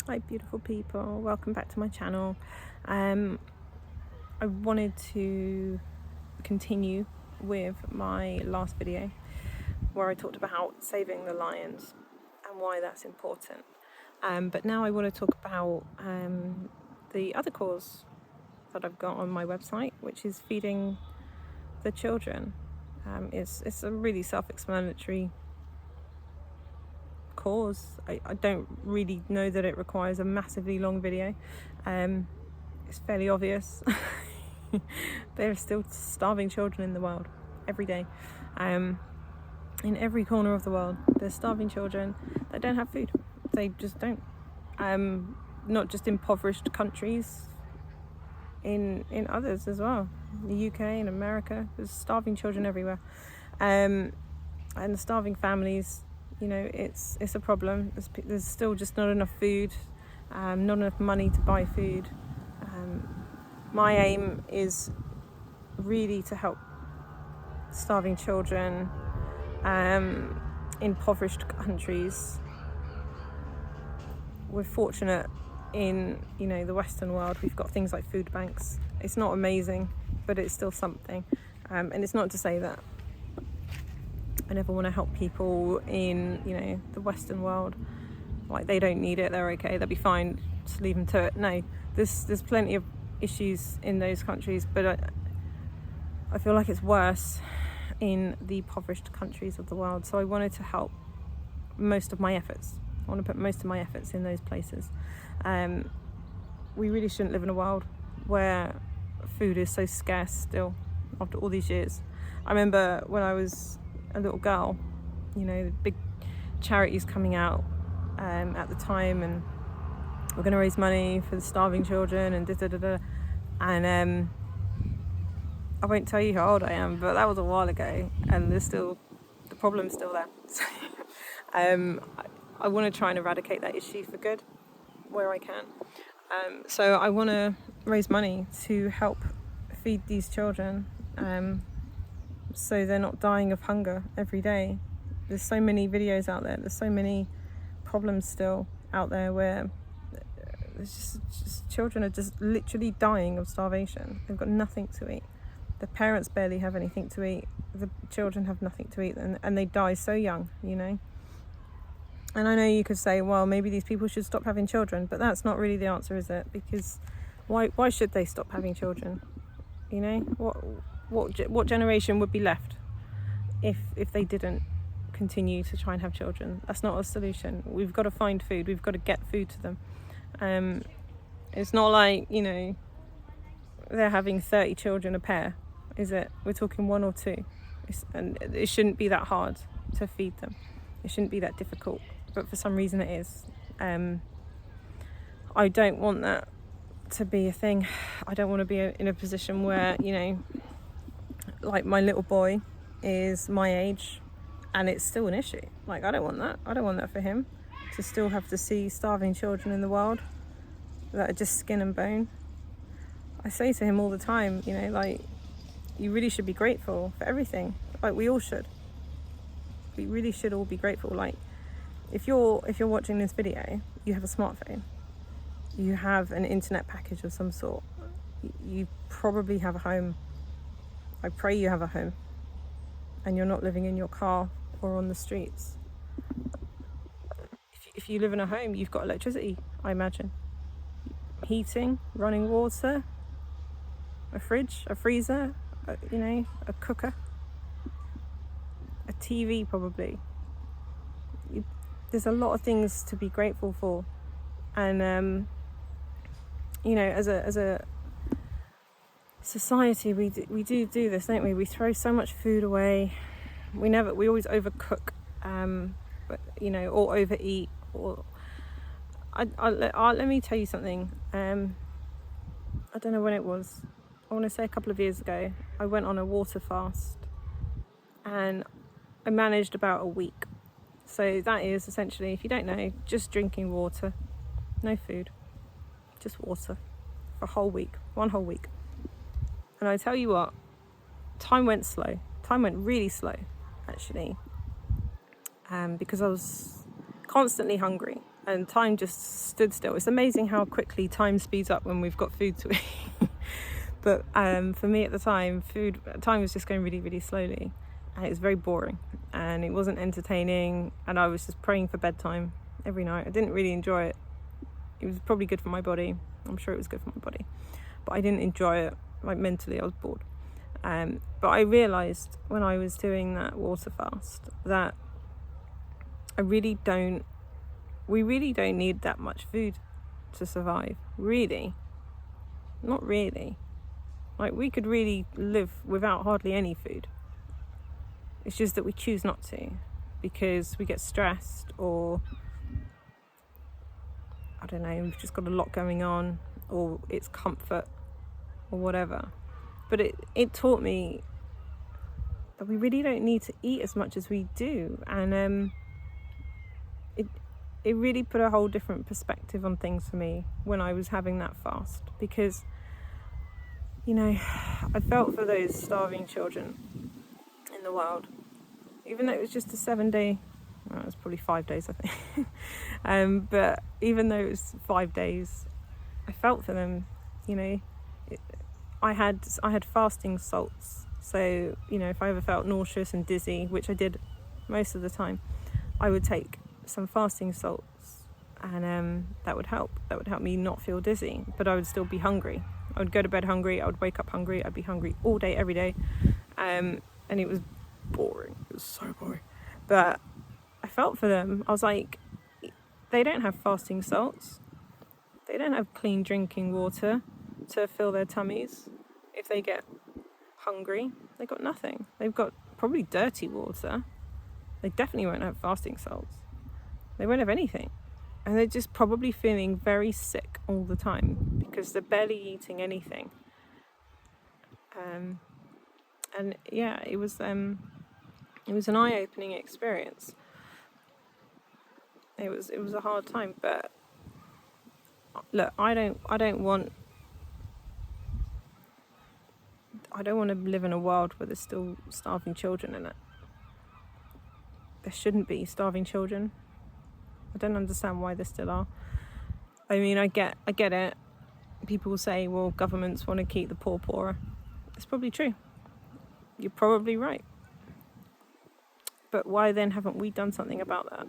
Hi beautiful people, welcome back to my channel. I wanted to continue with my last video where I talked about saving the lions and why that's important. But now I want to talk about the other cause that I've got on my website, which is feeding the children. It's a really self-explanatory cause. I don't really know that it requires a massively long video. It's fairly obvious. There are still starving children in the world every day. In every corner of the world there's starving children that don't have food. They just don't. Not just impoverished countries, in others as well. The UK and America, there's starving children everywhere. And the starving families, you know, it's a problem. There's still just not enough food, not enough money to buy food. My aim is really to help starving children, impoverished countries. We're fortunate in, you know, the Western world. We've got things like food banks. It's not amazing, but it's still something. And it's not to say that I never want to help people in, you know, the Western world. Like, they don't need it, they're okay, they'll be fine, just leave them to it. No, there's plenty of issues in those countries, but I feel like it's worse in the impoverished countries of the world. So I wanted to help most of my efforts. I want to put most of my efforts in those places. We really shouldn't live in a world where food is so scarce still after all these years. I remember when I was a little girl, you know, the big charities coming out at the time, and we're going to raise money for the starving children and da-da-da-da. And I won't tell you how old I am, but that was a while ago, and the problem's still there. I want to try and eradicate that issue for good where I can. So I want to raise money to help feed these children, so they're not dying of hunger every day. There's so many videos out there, there's so many problems still out there where there's just children are just literally dying of starvation. They've got nothing to eat. The parents barely have anything to eat. The children have nothing to eat, and they die so young, you know. And I know you could say, well, maybe these people should stop having children, but that's not really the answer, is it? Because why should they stop having children? You know, what generation would be left if they didn't continue to try and have children? That's not a solution. We've got to find food. We've got to get food to them. It's not like, you know, they're having 30 children a pair, is it? We're talking one or two. And it shouldn't be that hard to feed them. It shouldn't be that difficult, but for some reason it is. I don't want that to be a thing. I don't want to be in a position where, you know, like my little boy is my age and it's still an issue. Like, I don't want that. I don't want that for him, to still have to see starving children in the world that are just skin and bone. I say to him all the time, you know, like, you really should be grateful for everything. Like, we all should. We really should all be grateful. Like, if you're watching this video, you have a smartphone, you have an internet package of some sort, you probably have a home. I pray you have a home, and you're not living in your car or on the streets. If you live in a home, you've got electricity, I imagine, heating, running water, a fridge, a freezer, you know, a cooker, a TV probably. There's a lot of things to be grateful for, and you know, as a society, we do this, don't we? We throw so much food away. We always overcook, but, you know, or overeat. Or let me tell you something. I don't know when it was. I want to say a couple of years ago, I went on a water fast, and I managed about a week. So that is essentially, if you don't know, just drinking water, no food, just water for a whole week, one whole week. And I tell you what, time went slow. Time went really slow, actually, because I was constantly hungry. and time just stood still. It's amazing how quickly time speeds up when we've got food to eat. But for me at the time, time was just going really, really slowly, and it was very boring, and it wasn't entertaining, and I was just praying for bedtime every night. I didn't really enjoy it. It was probably good for my body. I'm sure it was good for my body, but I didn't enjoy it. Like, mentally, I was bored. But I realised when I was doing that water fast that we really don't need that much food to survive. Really, not really. Like, we could really live without hardly any food. It's just that we choose not to, because we get stressed, or I don't know, we've just got a lot going on, or it's comfort, or whatever. But it taught me that we really don't need to eat as much as we do, and it really put a whole different perspective on things for me when I was having that fast, because, you know, I felt for those starving children in the world, even though it was just a 7-day, well, it was probably 5 days, I think. But even though it was 5 days, I felt for them. You know, I had fasting salts, so, you know, if I ever felt nauseous and dizzy, which I did most of the time, I would take some fasting salts, and that would help me not feel dizzy, but I would still be hungry. I would go to bed hungry, I would wake up hungry, I'd be hungry all day, every day, and it was boring. It was so boring. But I felt for them. I was like, they don't have fasting salts, they don't have clean drinking water to fill their tummies. If they get hungry, they got nothing. They've got probably dirty water. They definitely won't have fasting salts. They won't have anything. And they're just probably feeling very sick all the time because they're barely eating anything. And yeah, it was an eye-opening experience. It was a hard time, but look, I don't want to live in a world where there's still starving children in it. There shouldn't be starving children. I don't understand why there still are. I mean, I get it. People will say, well, governments want to keep the poor poorer. It's probably true. You're probably right. But why then haven't we done something about that?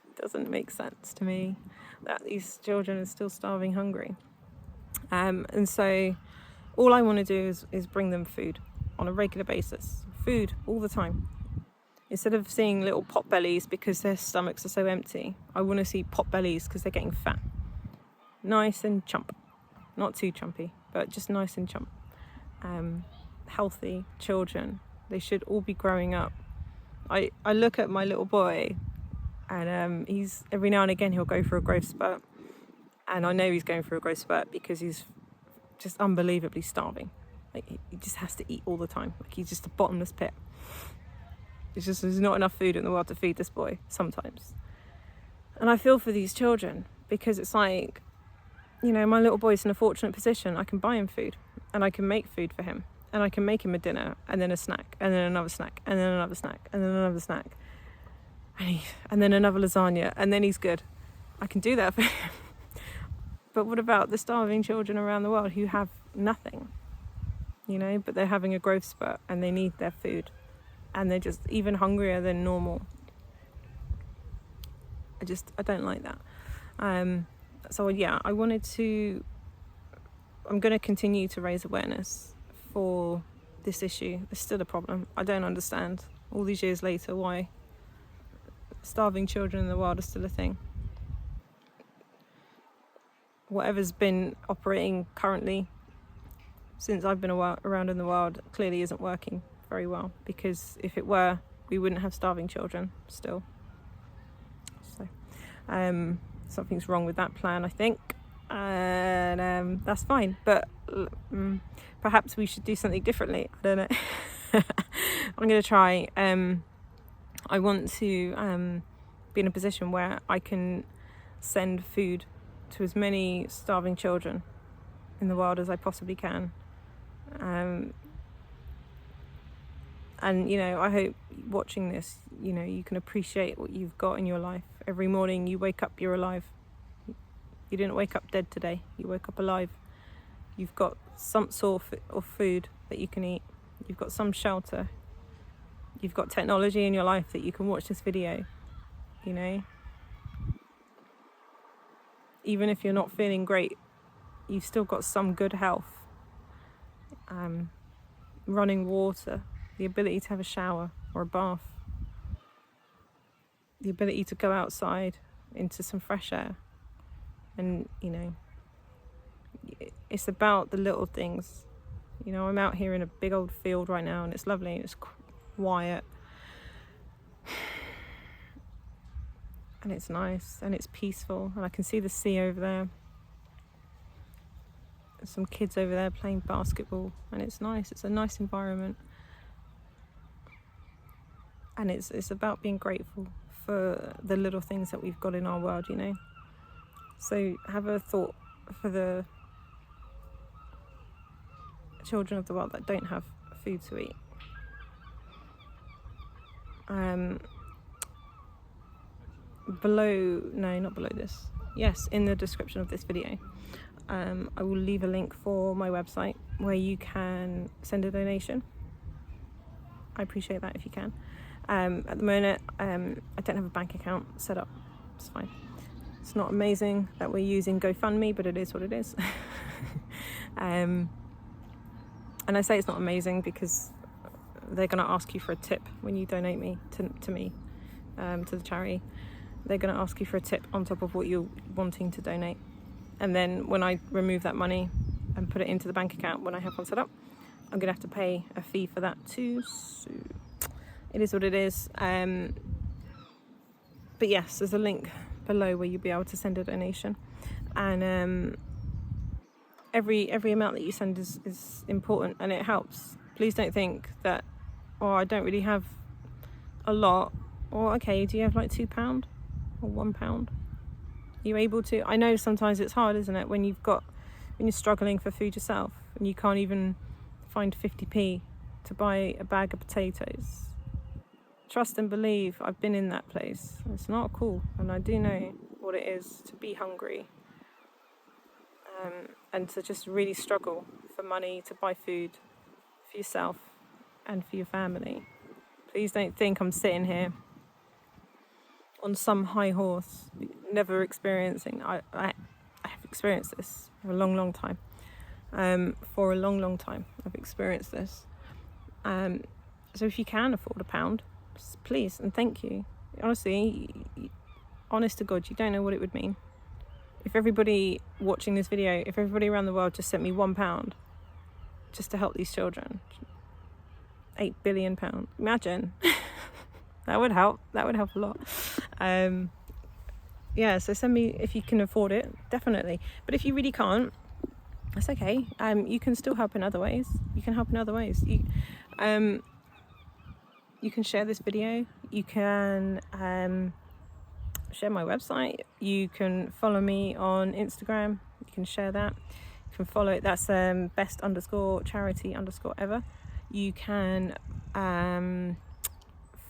It doesn't make sense to me that these children are still starving hungry. And so all I want to do is bring them food on a regular basis. Food all the time. Instead of seeing little pot bellies because their stomachs are so empty, I want to see pot bellies because they're getting fat. Nice and chump. Not too chumpy, but just nice and chump. Healthy children. They should all be growing up. I look at my little boy, and he's, every now and again he'll go for a growth spurt. And I know he's going for a growth spurt because he's just unbelievably starving. Like, he just has to eat all the time. Like, he's just a bottomless pit. There's not enough food in the world to feed this boy sometimes. And I feel for these children because it's like, you know, my little boy's in a fortunate position. I can buy him food, and I can make food for him, and I can make him a dinner, and then a snack, and then another snack, and then another snack, and then another snack, and then another lasagna, and then he's good. I can do that for him. But what about the starving children around the world who have nothing, you know, but they're having a growth spurt and they need their food, and they're just even hungrier than normal. I don't like that. So yeah, I'm going to continue to raise awareness for this issue. It's still a problem. I don't understand all these years later why starving children in the world are still a thing. Whatever's been operating currently since I've been around in the world clearly isn't working very well, because if it were, we wouldn't have starving children still. So something's wrong with that plan, I think, and that's fine, but perhaps we should do something differently. I don't know. I'm going to try. I want to be in a position where I can send food to as many starving children in the world as I possibly can. And, you know, I hope watching this, you know, you can appreciate what you've got in your life. Every morning you wake up, you're alive. You didn't wake up dead today. You woke up alive. You've got some sort of food that you can eat. You've got some shelter. You've got technology in your life that you can watch this video, you know. Even if you're not feeling great, you've still got some good health. Running water, the ability to have a shower or a bath, the ability to go outside into some fresh air. And, you know, it's about the little things. You know, I'm out here in a big old field right now, and it's lovely and it's quiet. And it's nice and it's peaceful, and I can see the sea over there. There's some kids over there playing basketball, and it's nice. It's a nice environment. And it's about being grateful for the little things that we've got in our world, you know. So have a thought for the children of the world that don't have food to eat. Not below this. Yes, in the description of this video, I will leave a link for my website where you can send a donation. I appreciate that if you can. At the moment, I don't have a bank account set up. It's fine. It's not amazing that we're using GoFundMe, but it is what it is. And I say it's not amazing because they're going to ask you for a tip when you donate to me, to the charity. They're going to ask you for a tip on top of what you're wanting to donate. And then when I remove that money and put it into the bank account when I have one set up, I'm going to have to pay a fee for that too. So it is what it is. But yes, there's a link below where you'll be able to send a donation. And every amount that you send is important, and it helps. Please don't think that, oh, I don't really have a lot. Or, okay, do you have like £2 or £1? Are you able to? I know sometimes it's hard, isn't it, when you're struggling for food yourself and you can't even find 50p to buy a bag of potatoes. Trust and believe, I've been in that place. It's not cool, and I do know what it is to be hungry, and to just really struggle for money to buy food for yourself and for your family. Please don't think I'm sitting here on some high horse, never experiencing. I have experienced this for a long time. For a long time, I've experienced this. So if you can afford £1, please and thank you. Honestly, honest to God, you don't know what it would mean. If everybody watching this video, if everybody around the world just sent me £1 just to help these children, £8 billion. Imagine. That would help. That would help a lot. Yeah, so send me if you can afford it, definitely. But if you really can't, that's okay. You can still help in other ways. You can help in other ways. You can share this video. You can share my website. You can follow me on Instagram. You can share that. You can follow it. That's best_charity_ever. You can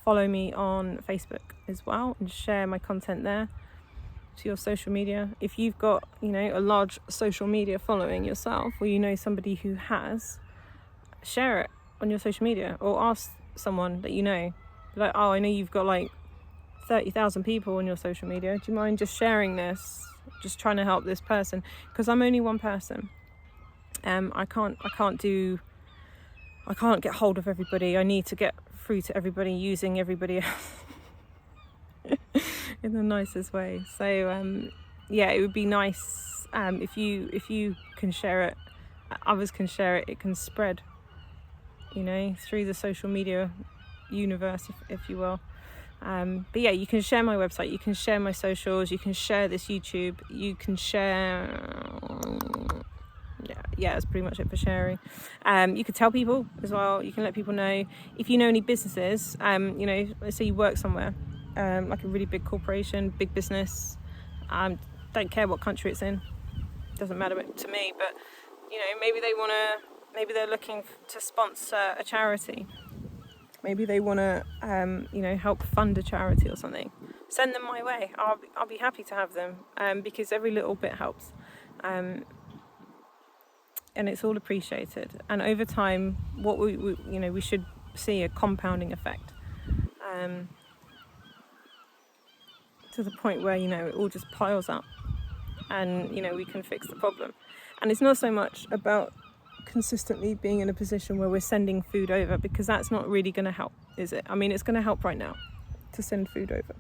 follow me on Facebook as well and share my content there to your social media. If you've got, you know, a large social media following yourself, or you know somebody who has, share it on your social media, or ask someone that you know, like, oh, I know you've got like 30,000 people on your social media. Do you mind just sharing this? Just trying to help this person, because I'm only one person. I can't get hold of everybody. I need to get through to everybody using everybody else in the nicest way. So yeah, it would be nice if you can share it, others can share it, it can spread, you know, through the social media universe, if you will. But yeah, you can share my website, you can share my socials, you can share this YouTube, you can share, yeah, that's pretty much it for sharing. You could tell people as well. You can let people know if you know any businesses. You know, let's say you work somewhere, like a really big corporation, big business. Don't care what country it's in. Doesn't matter to me. But you know, maybe they're looking to sponsor a charity. maybe they want to help fund a charity or something, send them my way. I'll be happy to have them, because every little bit helps, and it's all appreciated. And over time, what we should see a compounding effect, to the point where it all just piles up, and we can fix the problem. And it's not so much about consistently being in a position where we're sending food over, because that's not really going to help, is it? I mean, it's going to help right now to send food over.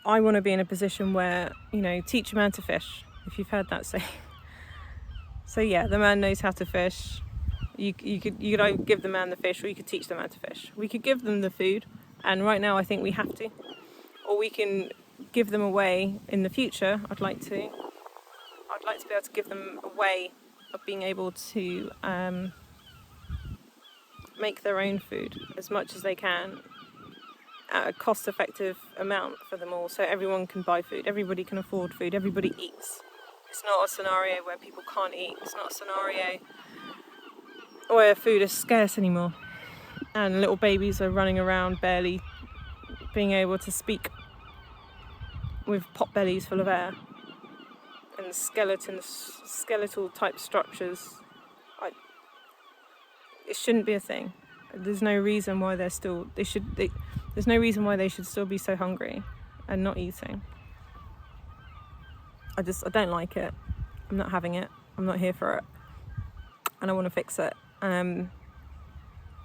I want to be in a position where teach a man to fish, if you've heard that saying. So yeah, the man knows how to fish. You could either give the man the fish, or you could teach the man to fish. We could give them the food, and right now I think we have to, or we can give them away in the future. I'd like to be able to give them a way of being able to make their own food as much as they can at a cost-effective amount for them all, so everyone can buy food, everybody can afford food, everybody eats. It's not a scenario where people can't eat. It's not a scenario where food is scarce anymore and little babies are running around barely being able to speak with pot bellies full of air and skeletal type structures. It shouldn't be a thing. There's no reason why there's no reason why they should still be so hungry and not eating. I don't like it. I'm not having it. I'm not here for it. And I want to fix it.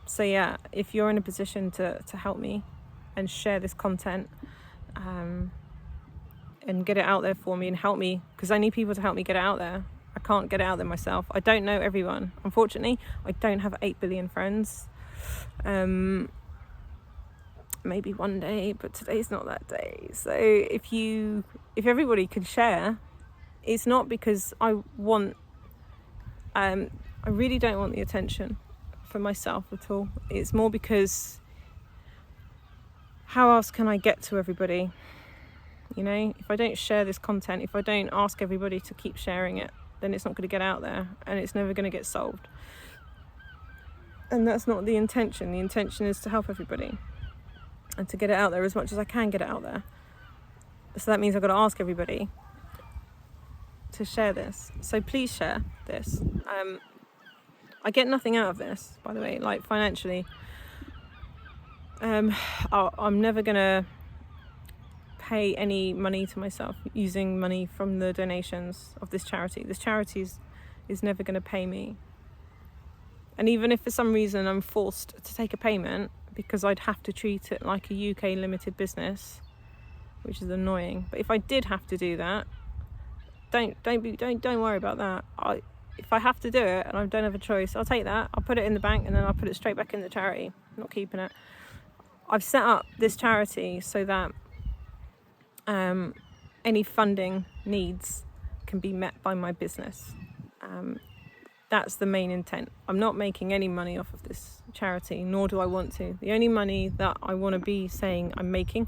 So yeah, if you're in a position to help me and share this content, and get it out there for me and help me, because I need people to help me get it out there. I can't get it out there myself. I don't know everyone. Unfortunately, I don't have 8 billion friends. Maybe one day, but today's not that day. So if everybody could share, it's not because I really don't want the attention for myself at all. It's more because how else can I get to everybody? If I don't share this content, if I don't ask everybody to keep sharing it, then it's not going to get out there and it's never going to get solved. And that's not the intention. The intention is to help everybody and to get it out there as much as I can get it out there. So that means I've got to ask everybody to share this. So please share this. I get nothing out of this, by the way, like financially. I'm never going to pay any money to myself using money from the donations of this charity. This charity is never going to pay me. And even if for some reason I'm forced to take a payment, because I'd have to treat it like a UK limited business, which is annoying. But if I did have to do that, don't worry about that. If I have to do it and I don't have a choice, I'll take that. I'll put it in the bank and then I'll put it straight back in the charity. I'm not keeping it. I've set up this charity so that any funding needs can be met by my business. That's the main intent. I'm not making any money off of this charity, nor do I want to. The only money that I want to be saying I'm making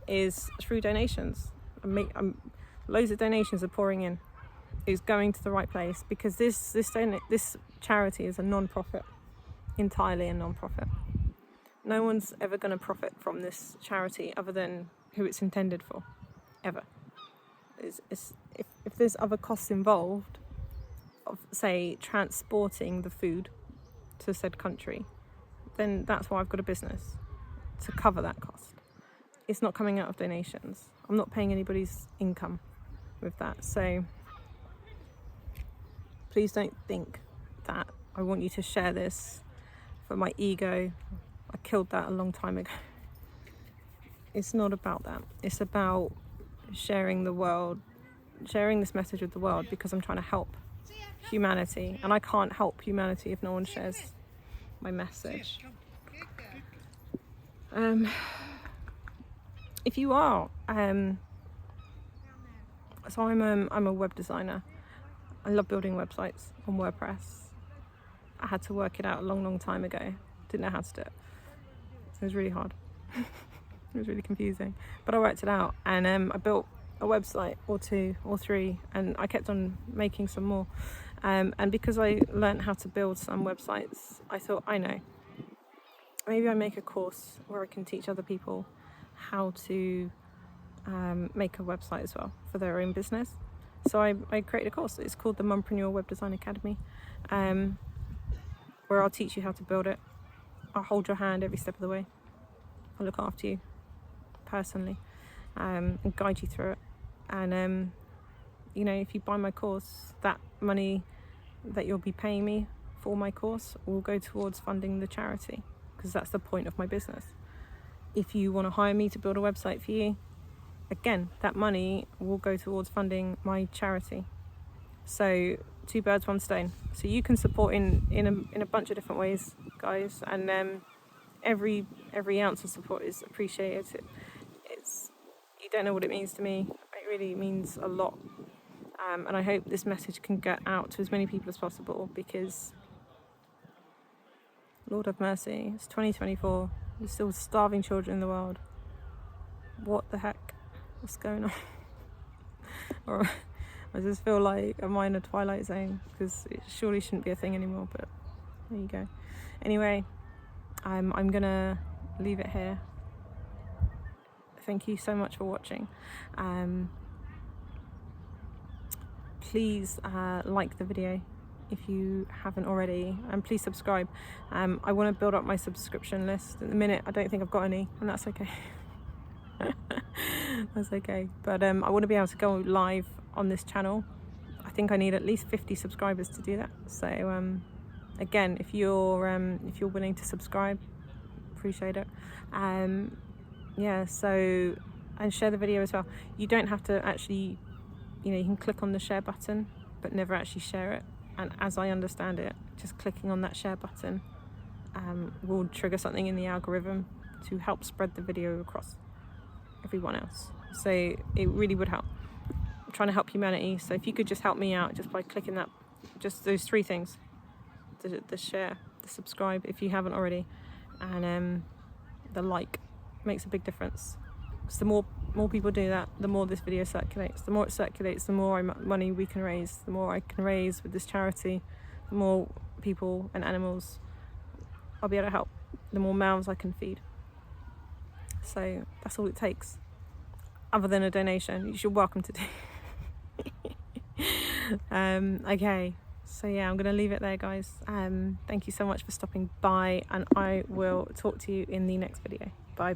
is through donations. Loads of donations are pouring in. It's going to the right place, because this charity is a non-profit, entirely a non-profit. No one's ever going to profit from this charity other than who it's intended for, ever. If there's other costs involved, of say transporting the food to said country, then that's why I've got a business, to cover that cost. It's not coming out of donations. I'm not paying anybody's income with that. So please don't think that I want you to share this for my ego. I killed that a long time ago. It's not about that. It's about sharing this message with the world, because I'm trying to help humanity, and I can't help humanity if no one shares my message. If you are, so I'm a web designer. I love building websites on WordPress. I had to work it out a long time ago. Didn't know how to do it. It was really hard. It was really confusing, but I worked it out, and I built a website or 2 or 3, and I kept on making some more. And because I learned how to build some websites, I thought, I know, maybe I make a course where I can teach other people how to make a website as well for their own business. So I created a course. It's called the Mumpreneur Web Design Academy, where I'll teach you how to build it. I'll hold your hand every step of the way. I'll look after you personally, and guide you through it. And you know, if you buy my course, that money that you'll be paying me for my course will go towards funding the charity, because that's the point of my business. If you want to hire me to build a website for you, again, that money will go towards funding my charity. So 2 birds, 1 stone. So you can support in a bunch of different ways, guys, and every ounce of support is appreciated. It's, you don't know what it means to me. It really means a lot. And I hope this message can get out to as many people as possible, because Lord have mercy, it's 2024. There's still starving children in the world. What the heck? What's going on? Or I just feel like I'm in a twilight zone, because it surely shouldn't be a thing anymore, but there you go. Anyway, I'm gonna leave it here. Thank you so much for watching. Please like the video if you haven't already, and please subscribe. I want to build up my subscription list. At the minute I don't think I've got any, and that's okay. That's okay, but I want to be able to go live on this channel. I think I need at least 50 subscribers to do that. So again, if you're willing to subscribe, appreciate it. Yeah, so, and share the video as well. You don't have to actually, you know, you can click on the share button but never actually share it, and as I understand it, just clicking on that share button will trigger something in the algorithm to help spread the video across everyone else. So it really would help. I'm trying to help humanity, so if you could just help me out just by clicking that, just those 3 things, the share, the subscribe if you haven't already, and the like, makes a big difference. Because the more people do that, the more this video circulates. The more it circulates, the more money we can raise. The more I can raise with this charity, the more people and animals I'll be able to help. The more mouths I can feed. So that's all it takes. Other than a donation, which you're welcome to do. Okay, so yeah, I'm going to leave it there, guys. Thank you so much for stopping by, and I will talk to you in the next video. Bye.